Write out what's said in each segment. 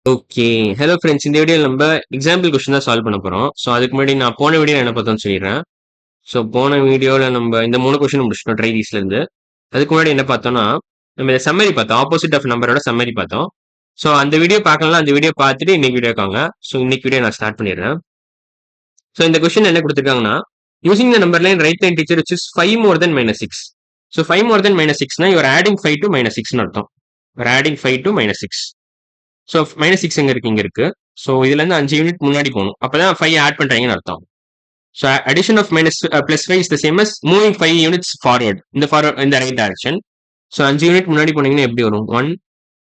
Okay. Hello friends. இந்த வீடியோல நம்ம எக்ஸாம்பிள் கொஸ்டின் தான் சால்வ் பண்ண போறோம். ஸோ அதுக்கு முன்னாடி நான் போன வீடியோ என்ன பார்த்தோம்னு சொல்லிடுறேன். ஸோ போன வீடியோல நம்ம இந்த 3 கொஸ்டின் முடிச்சிட்டோம் ட்ரை தீஸ்ல இருந்து. அதுக்கு முன்னாடி என்ன பார்த்தோம்னா, நம்ம இந்த சம்மரி பார்த்தோம். ஆப்போசிட் ஆஃப் நம்பரோட சம்மரி பார்த்தோம். ஸோ அந்த வீடியோ பார்க்கலாம், அந்த வீடியோ பார்த்துட்டு இன்னைக்கு வீடியோ காங்க. ஸோ இன்னைக்கு வீடியோ நான் ஸ்டார்ட் பண்ணிடுறேன். ஸோ இந்த கொஸ்டின் என்ன கொடுத்துருக்காங்கன்னா, using the number line write line teacher which is 5 more than -6. So 5 more than -6னா யூஆர் ஆடிங் 5 டு -6ன்னு அர்த்தம். You are adding 5 to -6. ஸோ -6 எங்க இருக்கு? இங்க இருக்கு. ஸோ இதுல இருந்து 5 யூனிட் முன்னாடி போகணும். அப்பதான் 5 ஆட் பண்றீங்கன்னு அர்த்தம். So addition of +5 is the same as moving 5 units forward இந்த ரைட் டைரக்ஷன். ஸோ 5 யூனிட் முன்னாடி போனீங்கன்னா எப்படி வரும்? 1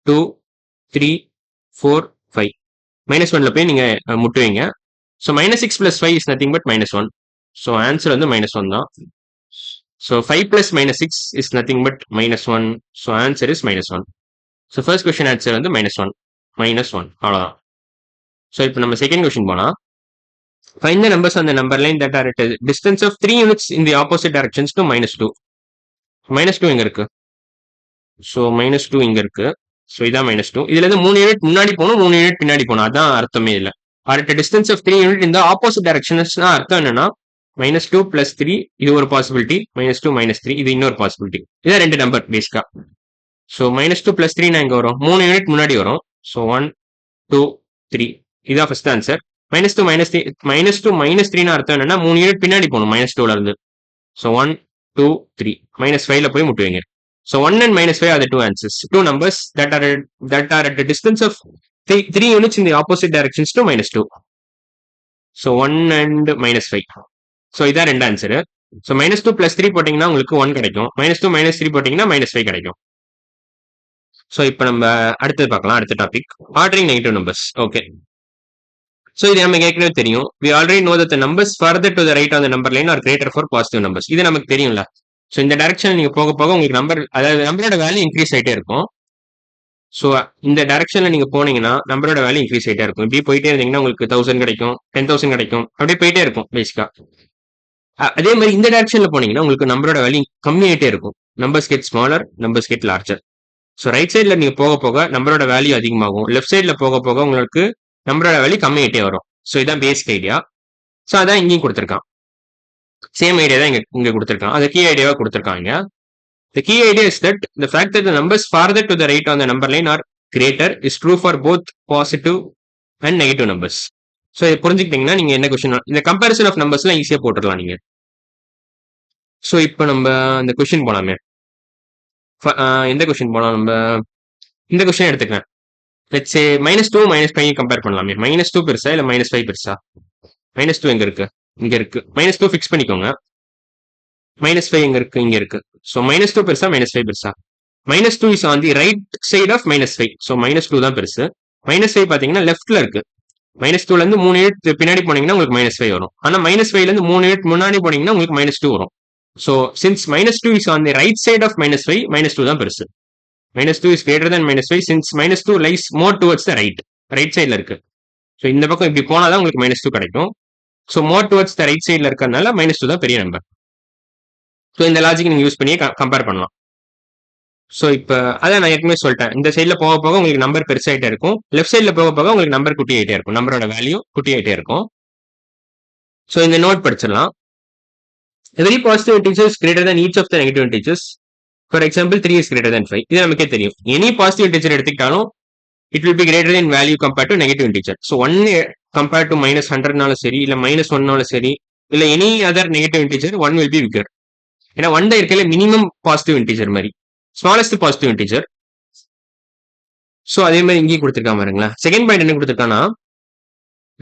2 3 4 5. -1ல போய் நீங்க முட்டுவீங்க. So -6 + 5 is nothing but -1. So answer வந்து -1 தான். So 5 + -6 is nothing but -1. So answer is -1. So first question answer வந்து -1 அவ்வளோதான். ஸோ இப்போ நம்ம செகண்ட் கொஸ்டின் போனா, find the numbers on the number line that are at distance of 3 units in the opposite directions to -2. -2 எங்க இருக்கு? So -2 இங்க இருக்கு. So இதான் -2. இதுல இருந்து 3 யூனிட் முன்னாடி போகணும், 3 யூனிட் பின்னாடி போகணும். அதான் அர்த்தமே இல்லை. Or at distance of 3 unit இந்த ஆப்போசிட் டைரக்ஷன்ஸ்னா அர்த்தம் என்னன்னா, -2 + 3 இது ஒரு பாசிபிலிட்டி, -2 -3 இது இன்னொரு பாசிபிலிட்டி. இதான் ரெண்டு நம்பர் பேசிக்கா. ஸோ -2 + 3 எங்க வரும்? 3 யூனிட் முன்னாடி வரும். ஸோ 1 2 3 இதான் ஃபர்ஸ்ட் ஆன்சர். -2 -3 அர்த்தம் என்னன்னா 3 யூனிட் பின்னாடி போகணும் -2ல இருந்து. ஸோ 1 2 3 -5ல போய் முட்டுவீங்க. So 1 and -5 are the two answers. Two numbers that are at the distance of 3 units in the opposite directions to -2. So 1 and -5. So இதான் ரெண்டு ஆன்சர். ஸோ -2 + 3 போட்டீங்கன்னா உங்களுக்கு 1 கிடைக்கும். -2 -3 போட்டீங்கன்னா -5 கிடைக்கும். ஸோ இப்போ நம்ம அடுத்தது பார்க்கலாம். அடுத்த topic ordering negative numbers. Okay. So இது நமக்கு ஏற்கனவே தெரியும். We already know that the numbers further to the right on the number line are greater for positive numbers. இது நமக்கு தெரியும்ல. ஸோ இந்த டைரக்ஷன் நீங்க போக போக உங்களுக்கு நம்பர், அதாவது நம்பரோட வேல்யூ இன்க்ரீஸ் ஆகிட்டே இருக்கும். ஸோ இந்த டைரக்ஷன்ல நீங்க போனீங்கன்னா நம்பரோட வேல்யூ இன்க்ரீஸ் ஆகிட்டே இருக்கும். இப்படி போயிட்டே இருந்தீங்கன்னா உங்களுக்கு 1000 கிடைக்கும், 10,000 கிடைக்கும், அப்படியே போயிட்டே இருக்கும் பேசிக்கா. அதே மாதிரி இந்த டைரக்ஷன்ல போனீங்கன்னா உங்களுக்கு நம்பரோட வேல்யூ கம்மியாயிட்டே இருக்கும். Numbers get smaller, numbers get larger. So right சைட்ல நீங்க போக போக நம்பரோட வேல்யூ அதிகமாகும். லெஃப்ட் சைட்ல போக போக உங்களுக்கு நம்பரோட வேல்யூ கம்மியாயிட்டே வரும். ஸோ இதான் பேசிக் ஐடியா. ஸோ அதான் இங்கேயும் கொடுத்துருக்கான். சேம் ஐடியா தான் இங்க கொடுத்துருக்கான். அது கீ ஐடியாவா கொடுத்துருக்காங்க. The key idea is that the fact that the numbers farther to the right on the number line are greater is true for both positive and negative numbers. So இதை புரிஞ்சுக்கிட்டீங்கன்னா நீங்க என்ன question, இந்த comparison of நம்பர்ஸ்லாம் ஈஸியா போட்டுடலாம் நீங்க. So இப்போ நம்ம இந்த கொஸ்டின் போலாமே. எந்த கொஸ்டின் போலாம்? நம்ம இந்த கொஸ்டின் எடுத்துக்கிறேன். லெட்ஸ் சே -2 -5 கம்பேர் பண்ணலாமே. -2 பெருசா இல்ல -5 பெருசா? -2 எங்க இருக்கு? இங்க இருக்கு. -2 ஃபிக்ஸ் பண்ணிக்கோங்க. -5 எங்க இருக்கு? இங்க இருக்கு. ஸோ -2 பெருசா -5 பெருசா? -2 is on the right side of -5. So -2 தான் பெருசு. -5 பாத்தீங்கன்னா லெஃப்ட்ல இருக்கு. -2ல இருந்து 3 யூனிட் பின்னாடி போனீங்கன்னா உங்களுக்கு -5 வரும். ஆனா -5ல இருந்து 3 யூனிட் முன்னாடி போனீங்கன்னா உங்களுக்கு -2 வரும். So since -2 is on the right side of -5, -2 தான் பெருசு. -2 is greater than -5 since -2 lies more towards the right. Right சைட்ல இருக்கு. ஸோ இந்த பக்கம் இப்படி போனாதான் உங்களுக்கு -2 கிடைக்கும். So more towards the right சைட்ல இருக்கிறதுனால -2 தான் பெரிய நம்பர். ஸோ இந்த லாஜிக் நீங்க யூஸ் பண்ணியே கம்பேர் பண்ணலாம். ஸோ இப்போ அதான் நான் ஏற்கனவே சொல்லிட்டேன். இந்த சைட்ல போக போக உங்களுக்கு நம்பர் பெருசாயிட்டே இருக்கும். லெஃப்ட் சைட்ல போக போக உங்களுக்கு நம்பர் குட்டி ஆயிட்டே இருக்கும். நம்பரோட வேல்யூ குட்டி ஆயிட்டே இருக்கும். ஸோ இந்த note படிச்சிடலாம். Every positive integer is greater than each of the negative integers. For example, 3 is greater than 5. இது நமக்கே தெரியும். எனி பாசிட்டிவ் இன்டிஜர் எடுத்துக்கிட்டாலும் it will be greater in value compared to negative integer. So 1 compare to -100னாலும் சரி, இல்ல -1னாலும் சரி, இல்ல any other negative integer 1 will be bigger. ஏன்னா 1 தான் இருக்கல மினிமம் பாசிட்டிவ் இன்டிஜர் மாதிரி, ஸ்மாலஸ்ட் பாசிட்டிவ் இன்டிஜர். ஸோ அதே மாதிரி இங்கேயும் கொடுத்துருக்காம பாருங்களேன். செகண்ட் பாயிண்ட் என்ன கொடுத்துருக்கானா,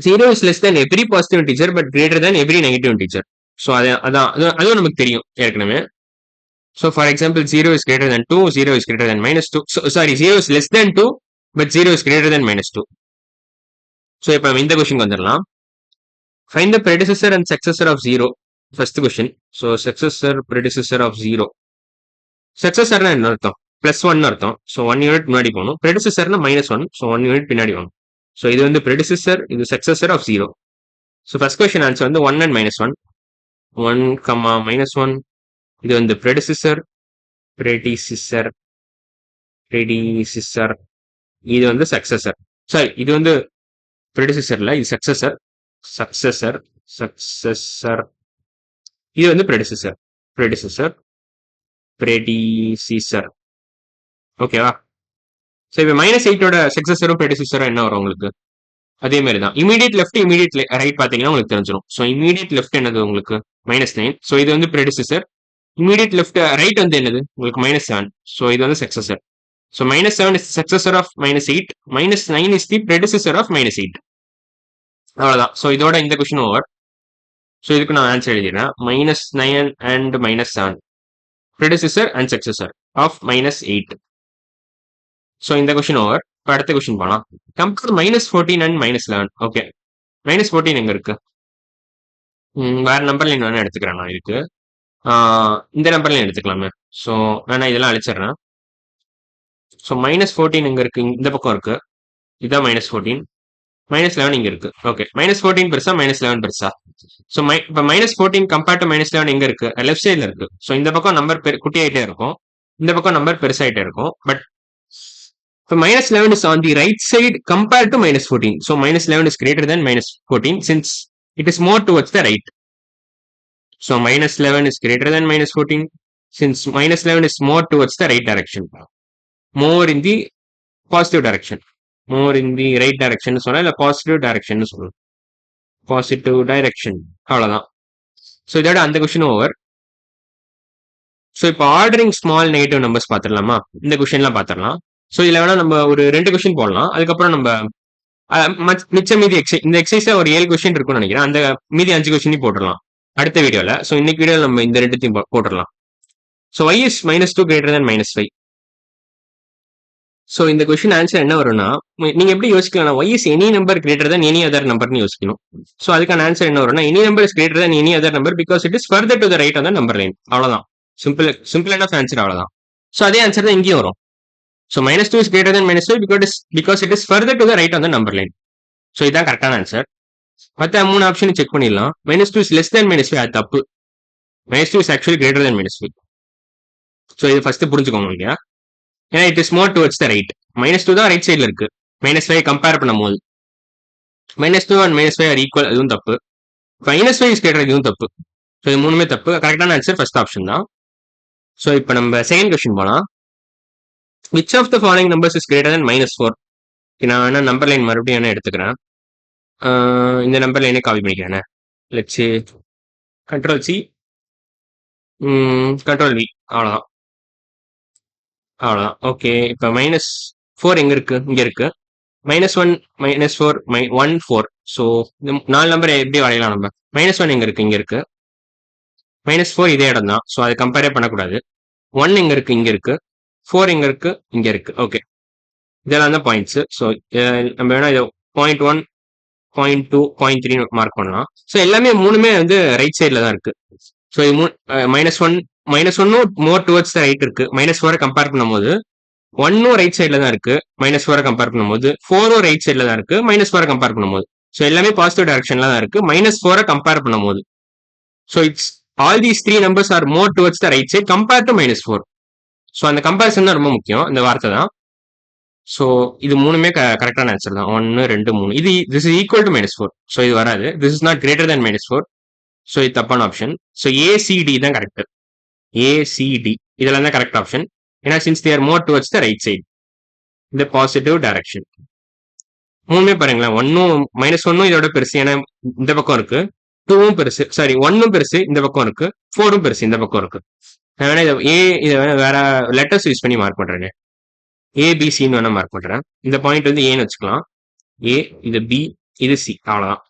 0 is less than every positive integer but greater than every negative integer. So அதுவும் நமக்கு தெரியும் ஏற்கனவே. So for example, 0 is greater than 2, 0 is greater than -2. So, sorry, 0 is less than 2, but 0 is greater than -2. So இப்போ இந்த question வந்துடலாம். Find the predecessor and successor of 0. First question. So successor, predecessor of 0. Successor என்ன அர்த்தம்? +1 அர்த்தம். So 1 unit முன்னாடி போகணும். Predecessor -1. So 1 unit பின்னாடி போகணும். So இது வந்து predecessor, இது successor of 0. So first question answer வந்து 1 and -1. 1, -1. இது வந்து predecessor, இது வந்து successor. சாரி, இது வந்து ப்ரெடிசிசர்ல, இது சக்சஸர். சக்சஸர் சக்சஸர் இது வந்து ப்ரெடிசிசர். ப்ரெடிசிசர் ப்ரெடிசிசர் ஓகேவா? ஸோ இப்போ -8ஓட சக்சஸரும் ப்ரெடிசிசரும் என்ன வரும் உங்களுக்கு? அதே மாதிரி தான். இமீடியட் லெஃப்ட், இமீடியட் ரைட் பார்த்தீங்கன்னா உங்களுக்கு தெரிஞ்சிடும். ஸோ இமீடியட் லெஃப்ட் என்னது உங்களுக்கு? -9. ஸோ இது வந்து ப்ரெடிசிசர். இமீடியட் லெஃப்ட் ரைட் வந்து என்னது உங்களுக்கு? -7. ஸோ இது வந்து successor. So -7 is successor of -8. -9 is the predecessor of -8. அவ்வளோதான். ஸோ இதோட இந்த கொஸ்டின் ஓவர். ஸோ இதுக்கு நான் ஆன்சர் எழுதிடுறேன். -9 and -7 predecessor and successor of -8. So இந்த கொஸ்டின் ஓவர். இப்போ அடுத்த கொஸ்டின் போகலாம். Compare -14 and -11. ஓகே, -14 எங்க இருக்கு? வேற நம்பர் லைன் வேணா எடுத்துக்கிறேன் நான் இதுக்கு. இந்த நம்பர் லைன் எடுத்துக்கலாமே. ஸோ வேணா இதெல்லாம் அழிச்சிடுறேன். ஸோ -14 எங்க இருக்கு? இந்த பக்கம் இருக்கு. இதுதான் -14. -11 இங்க இருக்கு. ஓகே, -14 பெருசா -11 பெருசா? ஸோ இப்போ -14 கம்பேர்ட் டு -11 எங்க இருக்கு? லெஃப்ட் சைட்ல இருக்கு. ஸோ இந்த பக்கம் நம்பர் குட்டியாயிட்டே இருக்கும், இந்த பக்கம் நம்பர் பெருசாயிட்டே இருக்கும். பட் இப்போ -11 is on the right side compared to -14. So -11 is greater than -14 since it is more towards the right. So -11 is greater than -14 since -11 is more towards the right direction. More in the positive direction. More in the right direction சொன்னா இல்ல positive direction சொல்லணும். Positive direction, அவ்வளவுதான். So இதோட அந்த question over. So இப்போ ordering small negative numbers பார்த்துடலாமா? இந்த கொஸ்டின்லாம் பார்த்துடலாம். ஸோ இதில் வேணா நம்ம ஒரு 2 கொஸ்டின் போடலாம். அதுக்கப்புறம் நம்ம மிச்சம் மீதி இந்த எக்ஸசைஸ்ல ஒரு 7 கொஸ்டின் இருக்கும்னு நினைக்கிறேன். அந்த மீதி 5 கொஸ்டின் போட்டுடலாம் அடுத்த வீடியோல. ஸோ இன்னைக்கு வீடியோல நம்ம இந்த 2த்தையும் போட்டுடலாம். So y is -2 greater than -5. So இந்த கொஸ்டின் ஆன்சர் என்ன வரும்னா, நீங்க எப்படி யோசிக்கலாம்? y is any number greater than any other numberன்னு யோசிக்கணும். ஸோ அதுக்கான ஆன்சர் என்ன வரும்னா, any number is greater than any other number because it is further to the right on the number line. அவ்வளவுதான். சிம்பிள் enough ஆன்சர், அவ்வளவுதான். So அதே answer தான் இங்கேயும் வரும். So -2 is greater than -5 because it is further to the right on the number line. So இதான் கரெக்டான answer. மற்ற 3 option check பண்ணிடலாம். -2 is less than -5 அது தப்பு. -2 is actually greater than -5. So இது ஃபர்ஸ்ட் புரிஞ்சுக்கோங்க இல்லையா? ஏன்னா it is more towards the right. -2 தான் ரைட் சைட்ல இருக்கு. -5 கம்பேர் பண்ணும்போது -2 அண்ட் -5 ஆர் ஈக்குவல், அதுவும் தப்பு. -5 இஸ் கிரேட்டர், இதுவும் தப்பு. ஸோ இது மூணுமே தப்பு. கரெக்டான ஆன்சர் ஃபர்ஸ்ட் ஆப்ஷன் தான். ஸோ இப்போ நம்ம செகண்ட் கொஸ்டின் போலாம். Which of the following numbers is greater than -4? நான் வேணா நம்பர் லைன் மறுபடியும் என்ன எடுத்துக்கிறேன். இந்த நம்பர் லைனே காப்பி பண்ணிக்கிறேன். லெட்ஸ் Ctrl+C Ctrl+V, அவ்வளோதான். அவ்வளோதான். ஓகே, இப்போ -4 எங்க இருக்கு? இங்க இருக்கு. -1 -4 1 4. ஸோ இந்த 4 நம்பர் எப்படி வரையலாம் நம்ம? -1 எங்க இருக்கு? இங்க இருக்கு. -4 இதே இடம் தான். ஸோ அதை கம்பேரே பண்ணக்கூடாது. 1 எங்க இருக்கு? இங்க இருக்கு. 4 எங்க இருக்கு? இங்க இருக்கு. ஓகே, இதெல்லாம் தான் பாயிண்ட்ஸ். ஸோ நம்ம வேணா இதை 0.1 0.2 0.3 மார்க் பண்ணலாம். ஸோ எல்லாமே மூணுமே வந்து ரைட் சைட்ல தான் இருக்கு. ஸோ இது -1 மோர் டுவர்ட்ஸ் த ரைட் இருக்கு. -4 கம்பேர் பண்ணும்போது 1 ரைட் சைட்ல தான் இருக்கு. -4 கம்பேர் பண்ணும்போது 4 ரைட் சைட்ல தான் இருக்கு. -4 கம்பேர் பண்ணும்போது ஸோ எல்லாமே பாசிட்டிவ் டைரக்ஷன்ல தான் இருக்கு. -4 கம்பேர் பண்ணும்போது so it's all these 3 numbers are more towards the right side compare to -4. So அந்த கம்பேரிசன் தான் ரொம்ப முக்கியம், இந்த வார்த்தை தான். ஸோ இது மூணுமே கரெக்டான ஆன்சர் தான். 1 2 3. இது this is equal to -4. So இது வராது. This is not greater than -4. So இது தப்பான ஆப்ஷன். ஸோ ACD தான் கரெக்ட். ACD இதெல்லாம் தான் கரெக்ட் ஆப்ஷன். ஏன்னா since they are more towards the right side, இந்த பாசிட்டிவ் டைரக்ஷன். மூணுமே பாருங்களேன், -1 இதோட பெருசு, ஏன்னா இந்த பக்கம் இருக்கு. 2வும் பெருசு, சாரி 1ம் பெருசு இந்த பக்கம் இருக்கு. 4ம் பெருசு இந்த பக்கம் இருக்கு. நான் வேணா இதை வேணா வேற லெட்டர்ஸ் யூஸ் பண்ணி மார்க் பண்றேன். ABCன்னு வேணா மார்க் பண்றேன். இந்த பாயிண்ட் வந்து ஏன்னு வச்சுக்கலாம். A, இது B, இது C, அவ்வளவுதான்.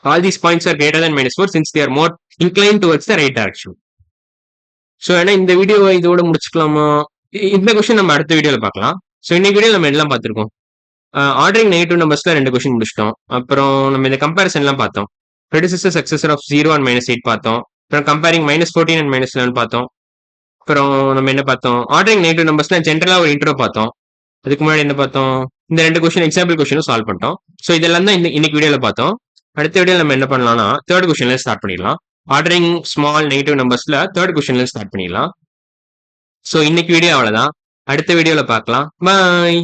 All these points are greater than -4 since they are more inclined towards the right direction. So ஏன்னா இந்த வீடியோவை இதோட முடிச்சுக்கலாமா? இந்த கொஸ்டின் நம்ம அடுத்த வீடியோல பார்க்கலாம். ஸோ இன்னைக்கு வீடியோ நம்ம எல்லாம் பார்த்துருக்கோம். ஆர்டரிங் நெகட்டிவ் நம்பர்ஸ்ல 2 கொஸ்டின் முடிச்சிட்டோம். அப்புறம் நம்ம இந்த கம்பேரிசன்லாம் பார்த்தோம். ப்ரெடிசஸர் சக்சஸர் ஆஃப் 0 and -8 பார்த்தோம். அப்புறம் கம்பேரிங் -14 and -11 பார்த்தோம். அப்புறம் நம்ம என்ன பார்த்தோம்? ஆர்டரிங் நெகட்டிவ் நம்பர்ஸ்ல ஜென்ரலா ஒரு இன்ட்ரோ பார்த்தோம். அதுக்கு முன்னாடி என்ன பார்த்தோம்? இந்த 2 கொஸ்டின் எக்ஸாம்பிள் கொஸ்டினும் சால்வ் பண்ணிட்டோம். ஸோ இதெல்லாம் தான் இன்னைக்கு வீடியோல பார்த்தோம். அடுத்த வீடியோல நம்ம என்ன பண்ணலாம்னா 3rd கொஸ்டின்ல ஸ்டார்ட் பண்ணிடலாம். ஆர்டரிங் ஸ்மால் நெகட்டிவ் நம்பர்ஸ்ல 3rd கொஸ்டின்ல ஸ்டார்ட் பண்ணிடலாம். ஸோ இன்னைக்கு வீடியோ அவ்வளவுதான். அடுத்த வீடியோல பார்க்கலாம். பாய்.